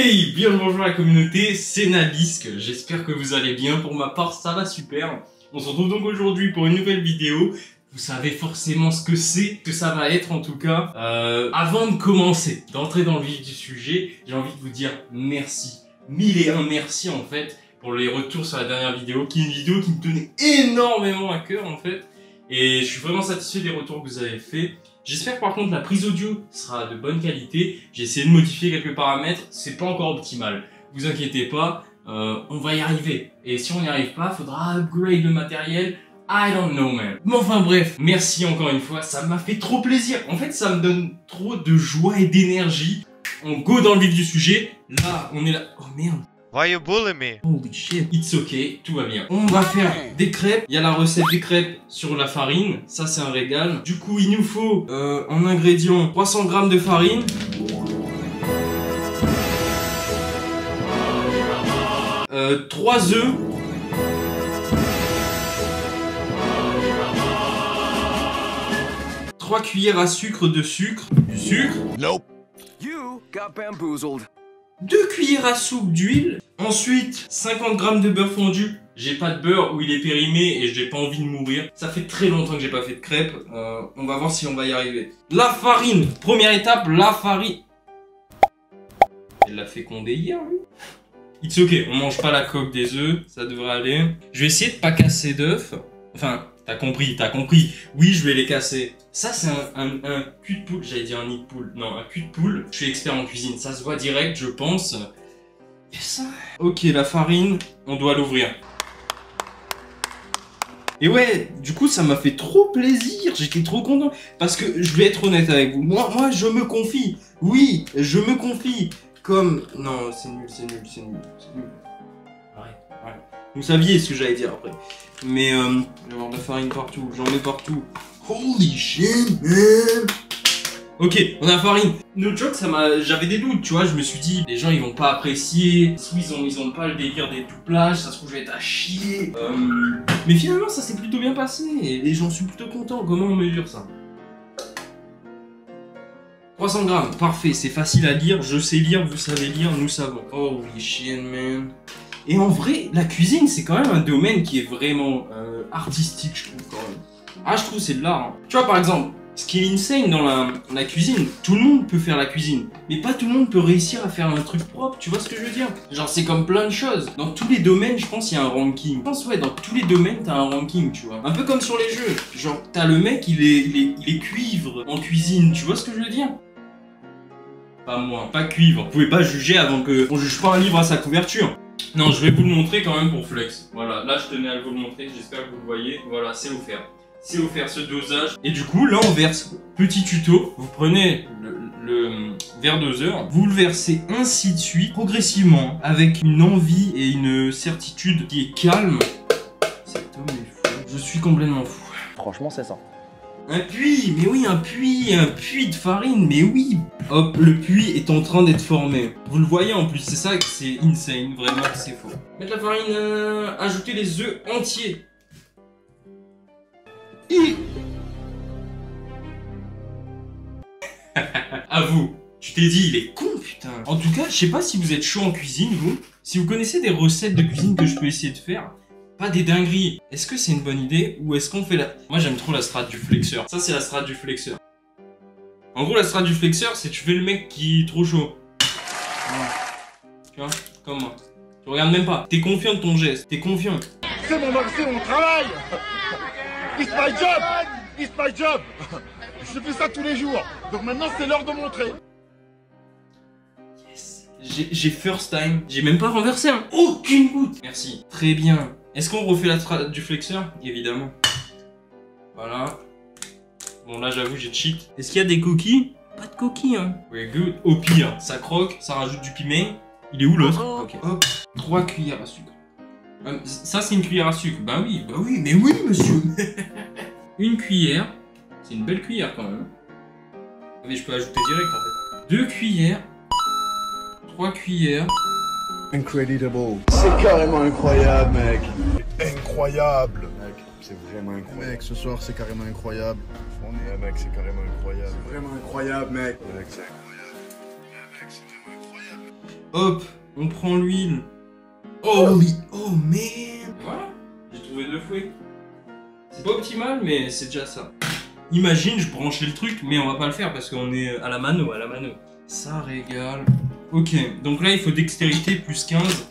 Hey, bien le bonjour à la communauté, c'est Nalisque, j'espère que vous allez bien, pour ma part ça va super. On se retrouve donc aujourd'hui pour une nouvelle vidéo. Vous savez forcément ce que c'est, que ça va être en tout cas. Avant de commencer, d'entrer dans le vif du sujet, j'ai envie de vous dire merci. 1001 merci en fait pour les retours sur la dernière vidéo, qui est une vidéo qui me tenait énormément à cœur en fait. Et je suis vraiment satisfait des retours que vous avez fait. J'espère par contre la prise audio sera de bonne qualité. J'ai essayé de modifier quelques paramètres, c'est pas encore optimal. Vous inquiétez pas, on va y arriver. Et si on n'y arrive pas, faudra upgrade le matériel. I don't know man. Mais enfin bref, merci encore une fois, ça m'a fait trop plaisir. En fait ça me donne trop de joie et d'énergie. On go dans le vif du sujet. Là, on est là. Oh merde. Why you bully me? Holy shit. It's okay, tout va bien. On va faire des crêpes. Il y a la recette des crêpes sur la farine. Ça, c'est un régal. Du coup, il nous faut en ingrédients 300 g de farine. Trois œufs. Trois cuillères à sucre de sucre. Du sucre. Nope. You got bamboozled. 2 cuillères à soupe d'huile. Ensuite, 50 g de beurre fondu. J'ai pas de beurre ou il est périmé et j'ai pas envie de mourir. Ça fait très longtemps que j'ai pas fait de crêpes. On va voir si on va y arriver. La farine. Première étape, la farine. Elle l'a fécondé hier, lui. It's ok, on mange pas la coque des œufs. Ça devrait aller. Je vais essayer de pas casser d'œufs. Enfin, t'as compris, t'as compris. Oui, je vais les casser. Ça, c'est un cul de poule. J'allais dire un nid de poule. Non, un cul de poule. Je suis expert en cuisine. Ça se voit direct, je pense. Yes. Ok, la farine, on doit l'ouvrir. Et ouais, du coup, ça m'a fait trop plaisir. J'étais trop content. Parce que, je vais être honnête avec vous. Moi, je me confie. Oui, je me confie. Comme... Non, c'est nul, c'est nul, c'est nul. C'est nul. Arrête, arrête. Vous saviez ce que j'allais dire après. Mais, je vais avoir de la farine partout. J'en mets partout. Holy shit, man. Ok, on a la farine. No joke, j'avais des doutes, tu vois. Je me suis dit, les gens ils vont pas apprécier. Ils ont pas le délire des doublages. Ça se trouve, je vais être à chier. Mais finalement, ça s'est plutôt bien passé. Et j'en suis plutôt content. Comment on mesure ça? 300 g, parfait. C'est facile à lire. Je sais lire, vous savez lire, nous savons. Holy shit, man. Et en vrai, la cuisine, c'est quand même un domaine qui est vraiment artistique, je trouve, quand même. Ah, je trouve c'est de l'art. Hein. Tu vois, par exemple, ce qui est insane dans la cuisine, tout le monde peut faire la cuisine. Mais pas tout le monde peut réussir à faire un truc propre, tu vois ce que je veux dire? Genre, c'est comme plein de choses. Dans tous les domaines, je pense, il y a un ranking. Je pense, ouais, dans tous les domaines, t'as un ranking, tu vois. Un peu comme sur les jeux. Genre, t'as le mec, il est cuivre en cuisine, tu vois ce que je veux dire? Pas moi, pas cuivre. Vous pouvez pas juger avant que... On juge pas un livre à sa couverture. Non, je vais vous le montrer quand même pour flex. Voilà, là, je tenais à vous le montrer. J'espère que vous le voyez. Voilà, c'est offert. C'est offert ce dosage. Et du coup, là, on verse. Petit tuto. Vous prenez le verre doseur. Vous le versez ainsi de suite, progressivement, avec une envie et une certitude qui est calme. Cet homme est fou. Je suis complètement fou. Franchement, c'est ça. Un puits, mais oui, un puits de farine, mais oui. Hop, le puits est en train d'être formé. Vous le voyez en plus, c'est ça que c'est insane, vraiment, c'est faux. Mettre la farine, ajouter les œufs entiers. À vous. Tu t'es dit, il est con, putain. En tout cas, je sais pas si vous êtes chaud en cuisine, vous. Si vous connaissez des recettes de cuisine que je peux essayer de faire. Pas des dingueries. Est-ce que c'est une bonne idée ou est-ce qu'on fait la... Moi j'aime trop la strat du flexeur. Ça c'est la strat du flexeur. En gros la strat du flexeur c'est tu fais le mec qui est trop chaud. Voilà. Tu vois, comme moi. Tu regardes même pas. T'es confiant de ton geste. T'es confiant. C'est mon travail. It's my job. It's my job. Je fais ça tous les jours. Donc maintenant c'est l'heure de montrer. Yes. J'ai first time. J'ai même pas renversé hein. Aucune goutte. Merci. Très bien. Est-ce qu'on refait la strat du flexeur? Évidemment. Voilà. Bon là j'avoue j'ai cheat. Est-ce qu'il y a des coquilles? Pas de coquilles hein. We're good. Au pire, ça croque, ça rajoute du piment. Il est où l'autre? Ok. Hop. 3 cuillères à sucre. Ça c'est une cuillère à sucre. Bah oui, mais oui monsieur. Une cuillère. C'est une belle cuillère quand même. Mais je peux ajouter direct en fait. 2 cuillères. 3 cuillères. Incredible. C'est carrément incroyable, mec. Incroyable. Mec, c'est vraiment incroyable. Mec, ce soir c'est carrément incroyable. Ouais, mec, c'est carrément incroyable. Vraiment incroyable, mec. Mec, c'est incroyable. Ouais, mec, c'est vraiment incroyable. Hop, on prend l'huile. Oh man. Voilà, j'ai trouvé 2 fouets. C'est pas optimal, mais c'est déjà ça. Imagine, je branchais le truc, mais on va pas le faire parce qu'on est à la mano, Ça régale. Ok, donc là il faut dextérité plus 15.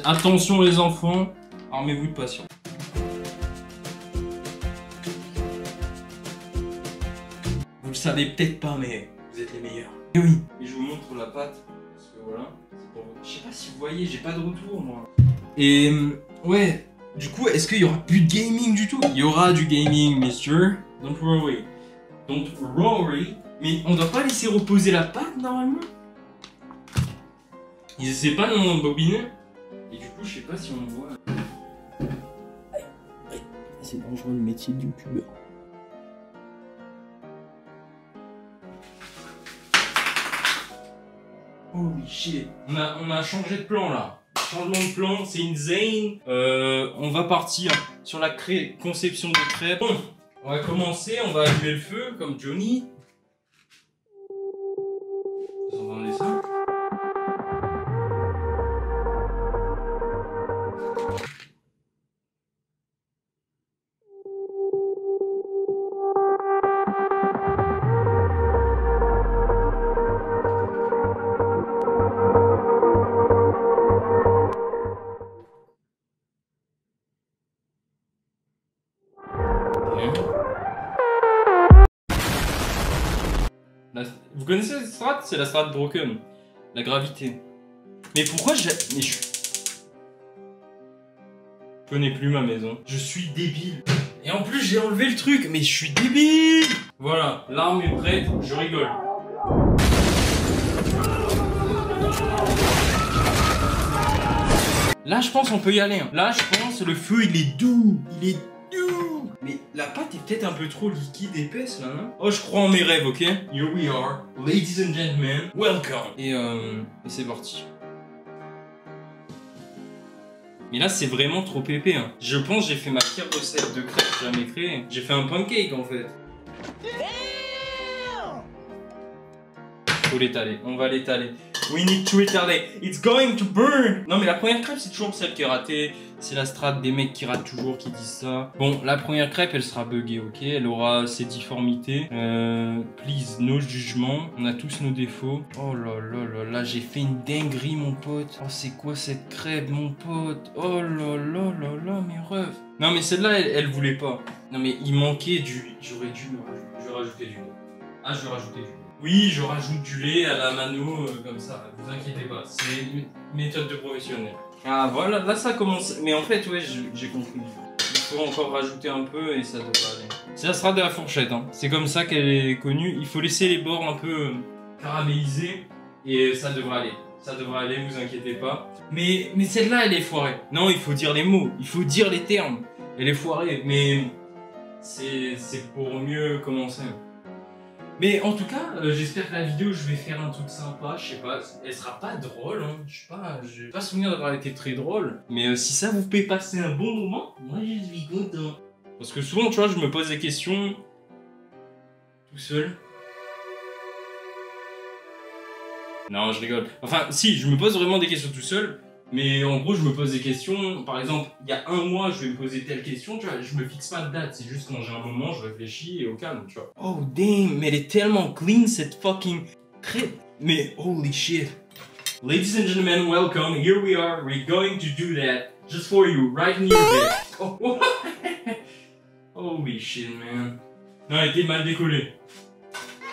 Attention les enfants, armez-vous de patience. Vous le savez peut-être pas, mais vous êtes les meilleurs. Et oui. Et je vous montre la pâte, parce que voilà. Je sais pas si vous voyez, j'ai pas de retour moi. Et ouais, du coup, est-ce qu'il y aura plus de gaming du tout? Il y aura du gaming, monsieur. Don't worry. Don't worry. Mais on doit pas laisser reposer la pâte normalement? Ils essaient pas de m'embobiner? Et du coup, je sais pas si on voit. C'est dangereux le métier du youtubeur. Holy shit. On a changé de plan là. Changement de plan, c'est insane. On va partir sur la conception de crêpes. Bon, on va commencer, on va allumer le feu comme Johnny. Vous entendez ça? Vous connaissez cette strat? C'est la strat broken. La gravité. Mais pourquoi je connais plus ma maison. Je suis débile. Et en plus j'ai enlevé le truc, mais je suis débile. Voilà, l'arme est prête, je rigole. Là je pense on peut y aller. Là je pense le feu il est doux. Il est doux. Mais la pâte est peut-être un peu trop liquide, épaisse là, non? Oh, je crois en mes rêves, ok? Here we are, ladies and gentlemen, welcome! Et c'est parti. Mais là, c'est vraiment trop épais. Hein. Je pense que j'ai fait ma pire recette de crêpes jamais créée. J'ai fait un pancake en fait. Faut l'étaler, on va l'étaler. We need to étaler. It's going to burn. Non mais la première crêpe c'est toujours celle qui est ratée. C'est la strat des mecs qui ratent toujours qui disent ça. Bon, la première crêpe elle sera buggée, ok? Elle aura ses difformités. Please, no jugement. On a tous nos défauts. Oh là là là là, j'ai fait une dinguerie mon pote. Oh c'est quoi cette crêpe mon pote? Oh là là là là, mes refs. Non mais celle-là elle voulait pas. Non mais il manquait du... J'aurais dû je vais rajouter du lait. Ah je vais rajouter du lait. Oui, je rajoute du lait à la mano, comme ça, vous inquiétez pas, c'est une méthode de professionnel. Ah voilà, là ça commence, mais en fait, ouais, j'ai compris. Il faut encore rajouter un peu et ça devrait aller. C'est la strat de la fourchette, hein. C'est comme ça qu'elle est connue, il faut laisser les bords un peu caramélisés et ça devrait aller. Ça devrait aller, vous inquiétez pas. Mais celle-là, elle est foirée. Non, il faut dire les mots, il faut dire les termes. Elle est foirée, mais c'est pour mieux commencer. Mais en tout cas, j'espère que la vidéo, je vais faire un truc sympa, je sais pas, elle sera pas drôle, hein. Je sais pas souvenir d'avoir été très drôle. Mais si ça vous fait passer un bon moment, moi je suis content. Parce que souvent, tu vois, je me pose des questions tout seul. Non, je rigole. Enfin, si, je me pose vraiment des questions tout seul. Mais en gros, je me pose des questions. Par exemple, il y a un mois, je vais me poser telle question. Tu vois, je me fixe pas de date. C'est juste quand j'ai un moment, je réfléchis et au calme, tu vois. Oh damn, mais elle est tellement clean cette fucking crêpe. Mais holy shit. Ladies and gentlemen, welcome. Here we are. We're going to do that just for you, right in your bed. Oh, oh. Holy shit, man. Non, elle était mal décollée.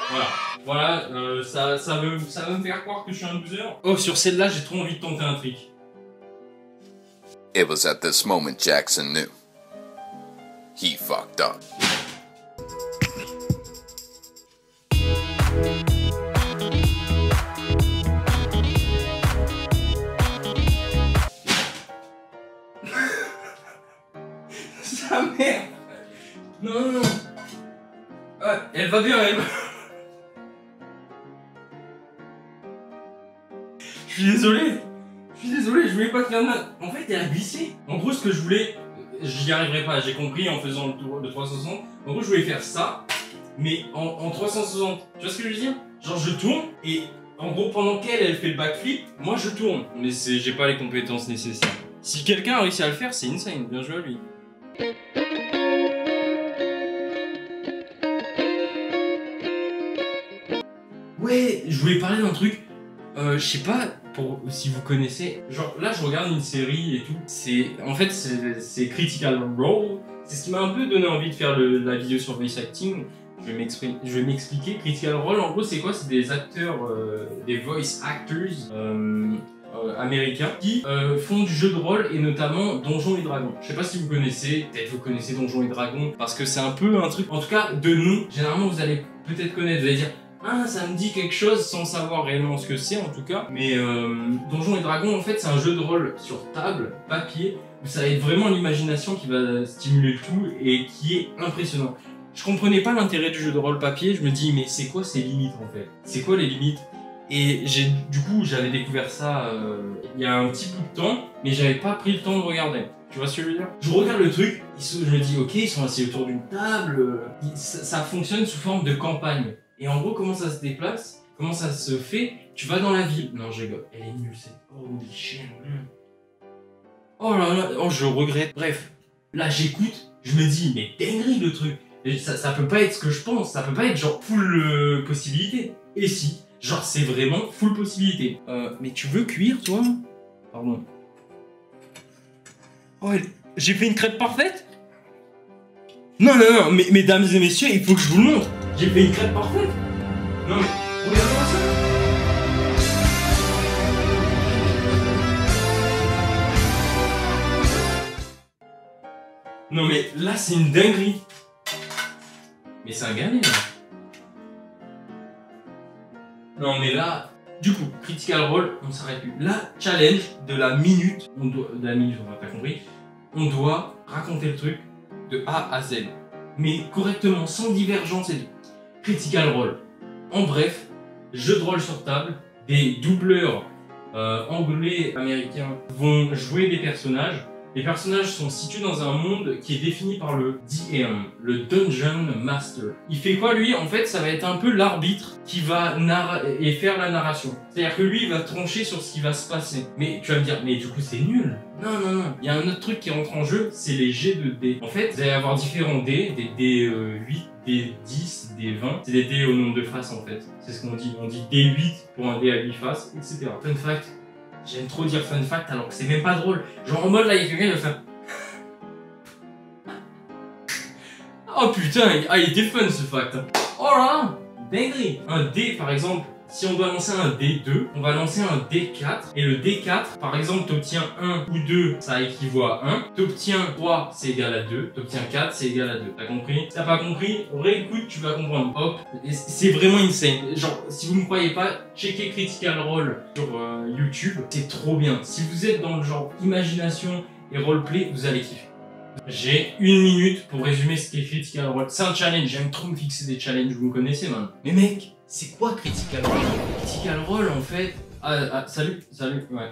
Voilà. Voilà, ça veut me faire croire que je suis un loser. Oh, sur celle-là, j'ai trop envie de tenter un trick. It was at this moment Jackson knew. He fucked up. Sa mère. Non, non, non. Ah, elle va bien, elle va... Je suis désolé, je voulais pas te faire mal. En fait, elle a glissé. En gros, ce que je voulais, j'y arriverai pas, j'ai compris en faisant le tour de 360. En gros, je voulais faire ça, mais en 360. Tu vois ce que je veux dire? Genre, je tourne et En gros, pendant qu'elle fait le backflip, moi je tourne. Mais j'ai pas les compétences nécessaires. Si quelqu'un a réussi à le faire, c'est insane. Bien joué à lui. Ouais, je voulais parler d'un truc. Je sais pas si vous connaissez. Genre là, je regarde une série et tout. En fait, c'est Critical Role. C'est ce qui m'a un peu donné envie de faire la vidéo sur voice acting. Je vais m'expliquer. Critical Role, en gros, c'est quoi? C'est des acteurs, des voice actors américains qui font du jeu de rôle et notamment Donjons et Dragons. Je sais pas si vous connaissez, peut-être vous connaissez Donjons et Dragons parce que c'est un peu un truc. En tout cas, de nom, généralement, vous allez peut-être connaître. Vous allez dire. Ah, ça me dit quelque chose sans savoir réellement ce que c'est en tout cas. Mais Donjons et Dragons, en fait, c'est un jeu de rôle sur table, papier, où ça va être vraiment l'imagination qui va stimuler le tout et qui est impressionnant. Je comprenais pas l'intérêt du jeu de rôle papier, je me dis mais c'est quoi ces limites en fait? C'est quoi les limites? Et du coup, j'avais découvert ça il y a un petit bout de temps, mais j'avais pas pris le temps de regarder. Tu vois ce que je veux dire? Je regarde le truc, je me dis ok, ils sont assis autour d'une table, ça fonctionne sous forme de campagne. Et en gros, comment ça se déplace? Comment ça se fait? Tu vas dans la ville. Non, je rigole. Elle est nulle, c'est... Holy shit. Oh là là, oh, je regrette. Bref, là, j'écoute, je me dis, mais dinguerie le truc. Et ça peut pas être ce que je pense. Ça peut pas être genre full possibilité. Et si, genre, c'est vraiment full possibilité. Mais tu veux cuire, toi? Pardon. Oh, j'ai fait une crêpe parfaite? Non, non, non, mesdames et messieurs, il faut que je vous le montre. J'ai fait une crêpe parfaite. Non mais, regardez-moi ça. Non mais, là c'est une dinguerie. Mais c'est un galet là. Non mais là, du coup, Critical Role, on s'arrête plus. Là, challenge de la minute, on n'a pas compris, on doit raconter le truc de A à Z. Mais correctement, sans divergence et tout. Critical Role. En bref, jeu de rôle sur table, des doubleurs anglais, américains vont jouer des personnages. Les personnages sont situés dans un monde qui est défini par le DM, le Dungeon Master. Il fait quoi lui? En fait, ça va être un peu l'arbitre qui va faire la narration. C'est-à-dire que lui, il va trancher sur ce qui va se passer. Mais tu vas me dire, mais du coup c'est nul. Non, non, non. Il y a un autre truc qui rentre en jeu, c'est les jets de dés. En fait, vous allez avoir différents dés, des dés 8, des 10, des 20. C'est des dés au nombre de faces en fait. C'est ce qu'on dit. On dit dés 8 pour un dé à 8 faces, etc. Fun fact. J'aime trop dire fun fact alors que c'est même pas drôle. Genre en mode là, il y a quelqu'un qui va faire... Oh putain, il était fun ce fact. Oh là, dinguerie. Un dé par exemple, si on doit lancer un D2, on va lancer un D4. Et le D4, par exemple, t'obtiens 1 ou 2, ça équivaut à 1. T'obtiens 3, c'est égal à 2. T'obtiens 4, c'est égal à 2. T'as compris? Si t'as pas compris, réécoute, tu vas comprendre. Hop, c'est vraiment insane. Genre, si vous me croyez pas, checkez Critical Role sur YouTube. C'est trop bien. Si vous êtes dans le genre imagination et roleplay, vous allez kiffer. J'ai 1 minute pour résumer ce qu'est Critical Role. C'est un challenge, j'aime trop me fixer des challenges, vous me connaissez maintenant. Mais mec, c'est quoi Critical Role? Critical Role en fait... salut, ouais.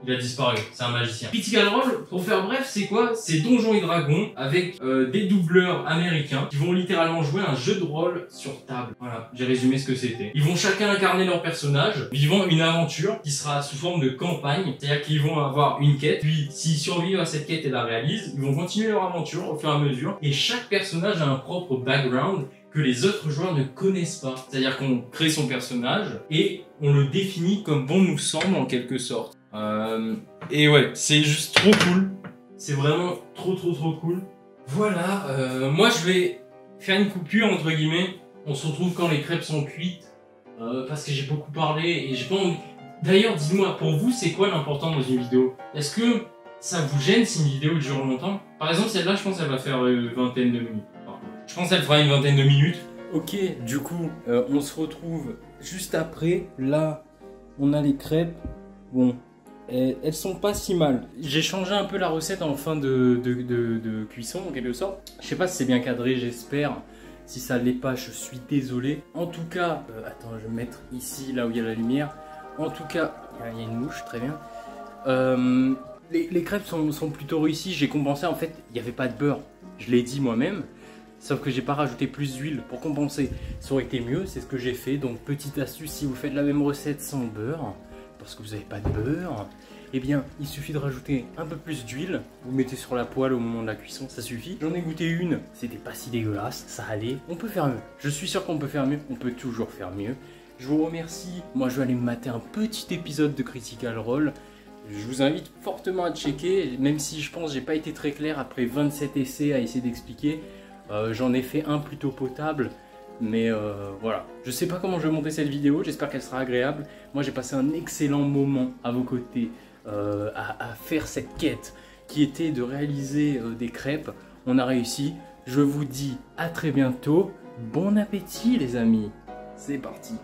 Il a disparu, c'est un magicien. Critical Role, pour faire bref, c'est quoi? C'est Donjons et Dragons avec des doubleurs américains qui vont littéralement jouer un jeu de rôle sur table. Voilà, j'ai résumé ce que c'était. Ils vont chacun incarner leur personnage, vivant une aventure qui sera sous forme de campagne. C'est-à-dire qu'ils vont avoir une quête, puis s'ils survivent à cette quête et la réalisent, ils vont continuer leur aventure au fur et à mesure. Et chaque personnage a un propre background que les autres joueurs ne connaissent pas. C'est-à-dire qu'on crée son personnage et on le définit comme bon nous semble en quelque sorte. Et ouais, c'est juste trop cool. C'est vraiment trop cool. Voilà, moi je vais faire une coupure entre guillemets. On se retrouve quand les crêpes sont cuites. Parce que j'ai beaucoup parlé et j'ai pas envie... D'ailleurs, dites-moi, pour vous, c'est quoi l'important dans une vidéo? Est-ce que ça vous gêne si une vidéo dure longtemps? Par exemple, celle-là, je pense qu'elle va faire une vingtaine de minutes. Je pense qu'elle fera une vingtaine de minutes. Ok, du coup, on se retrouve juste après. Là, on a les crêpes. Bon, elles sont pas si mal. J'ai changé un peu la recette en fin de cuisson, en quelque sorte. Je sais pas si c'est bien cadré, j'espère. Si ça l'est pas, je suis désolé. En tout cas, attends, je vais me mettre ici, là où il y a la lumière. En tout cas, il y a une mouche, très bien. Les crêpes sont plutôt réussies. J'ai compensé, en fait, il n'y avait pas de beurre. Je l'ai dit moi-même. sauf que j'ai pas rajouté plus d'huile pour compenser. Ça aurait été mieux, c'est ce que j'ai fait. Donc petite astuce, si vous faites la même recette sans beurre, parce que vous n'avez pas de beurre, eh bien il suffit de rajouter un peu plus d'huile. Vous mettez sur la poêle au moment de la cuisson, ça suffit. J'en ai goûté une, c'était pas si dégueulasse, ça allait. On peut faire mieux, je suis sûr qu'on peut faire mieux, on peut toujours faire mieux. Je vous remercie, moi je vais aller me mater un petit épisode de Critical Role. Je vous invite fortement à checker, même si je pense que j'ai pas été très clair après 27 essais à essayer d'expliquer. J'en ai fait un plutôt potable, mais voilà. Je sais pas comment je vais monter cette vidéo, j'espère qu'elle sera agréable. Moi j'ai passé un excellent moment à vos côtés à faire cette quête qui était de réaliser des crêpes. On a réussi, je vous dis à très bientôt, bon appétit les amis, c'est parti.